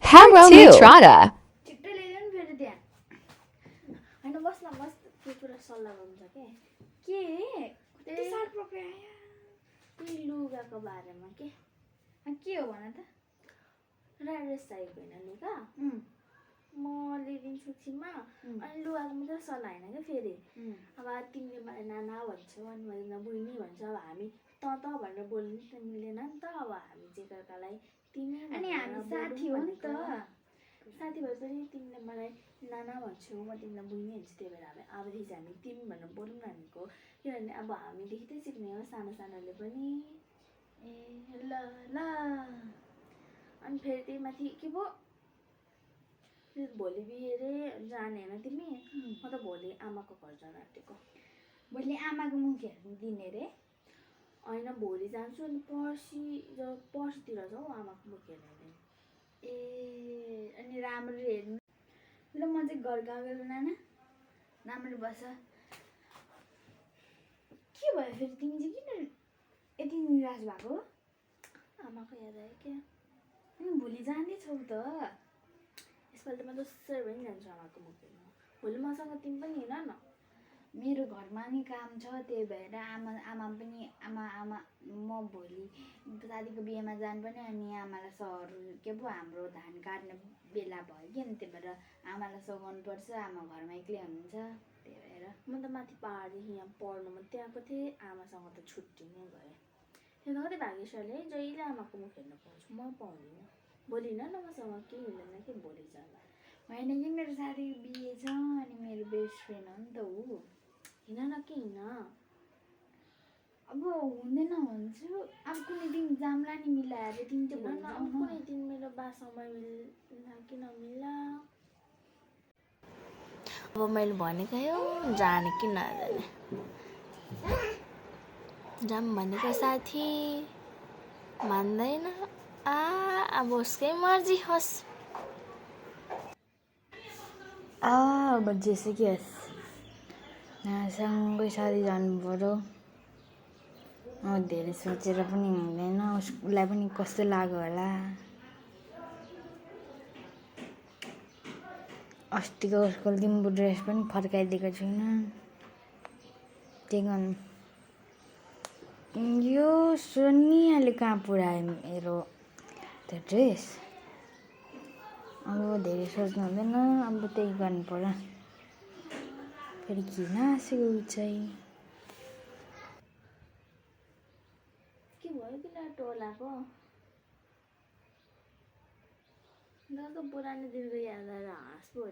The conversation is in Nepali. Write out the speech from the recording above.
Paro Mitrata. छिट्टै ल्याइदेऊ नि फेरि त्यहाँ होइन बस् न बस् त्यो कुरा सल्लाह गर्नु छ के कति साह्रो प्रक्रिया त्यही लुगाको बारेमा के हो भन त ड्रेस चाहिएको होइन लुगा म ल्याइदिन्छु छिमा अनि लुगाको मात्रै सल्लाह होइन क्या फेरि अब तिमीले मलाई नाना भन्छौ अनि मैले बुझ्नै भन्छ अब हामी त भनेर बोल्नु त मिलेन नि त अब हामी चाहिँ एकअर्कालाई तिमी अनि हामी साथी हो नि त साथी भएपछि तिमीले मलाई नाना भन्छौ म तिमीलाई बुझ्नै हुन्छ त्यही भएर अबदेखि चाहिँ हामी तिमी भनेर बोलौँ न भनेको किनभने अब हामीदेखि त सिक्ने हो सानो सानोले पनि ए ल ल अनि फेरि त्यही माथि के पो भोलि बिहे रे जाने होइन तिमी म त भोलि आमाको घर जान आँटेको भोलि आमाको मुख हेर्नु दिने रे होइन भोलि जान्छु अनि पर्सितिर जाउँ आमाको मुख हेर्ने ए अनि राम्ररी हेर्नु ल म चाहिँ घर गएको नाना राम्ररी बस के भयो फेरि तिमी चाहिँ किन यति निराश भएको आमाको याद आयो क्या अनि भोलि जाँदैछौ त यसपालि त म दोस्रो पनि जान्छु आमाको मुख हेर्नु भोलि मसँग तिमी पनि हिँड न मेरो घरमा नि काम छ त्यही भएर आमा पनि आमा म भोलि दादाको बिहेमा जानुपर्ने अनि आमालाई सहर के पो हाम्रो धान काट्ने बेला भयो कि अनि त्यही भएर आमालाई सघाउनुपर्छ आमा घरमा एक्लै हुनुहुन्छ त्यही भएर म त माथि पहाडदेखि यहाँ पढ्नु मात्रै आएको थिएँ आमासँग त छुट्टी नै भयो त्यो त कति भाग्यशाली है जहिले आमाको मुख हेर्न पाउँछु म पाउँदिनँ भोलि हिँड न मसँग के हिँड्दैन कि भोलि जाँदा होइन कि मेरो साथीको बिहे छ अनि मेरो बेस्ट फ्रेन्ड हो नि त ऊ हिँड न के हिँड अब हुँदैन भन्छु अब कुनै दिन जाम्ला नि मिलाएर तिमी चाहिँ भोलि जाऊ न कुनै दिन मेरो बा समय मिल्ला कि नमिल्ला अब मैले भनेको हो जाने कि नजाने जाऊँ भनेको साथी मान्दैन अब उसकै मर्जी होस् अब जेसुकै होस् सँगै साथी जानु पर्यो धेरै सोचेर पनि हुँदैन उसलाई पनि कस्तो लाग्यो होला अस्तिको उसको लिम्बू ड्रेस पनि फर्काइदिएको छुइनँ त्यही गर्नु यो सोनियाले कहाँ पुऱ्यायो मेरो त्यो ड्रेस अब धेरै सोच्नु हुँदैन अब त्यही गर्नु पर्यो फेरि किन हाँसेको चाहिँ के भयो किन टोलाको पुरानो दिनको याद आएर हाँस पो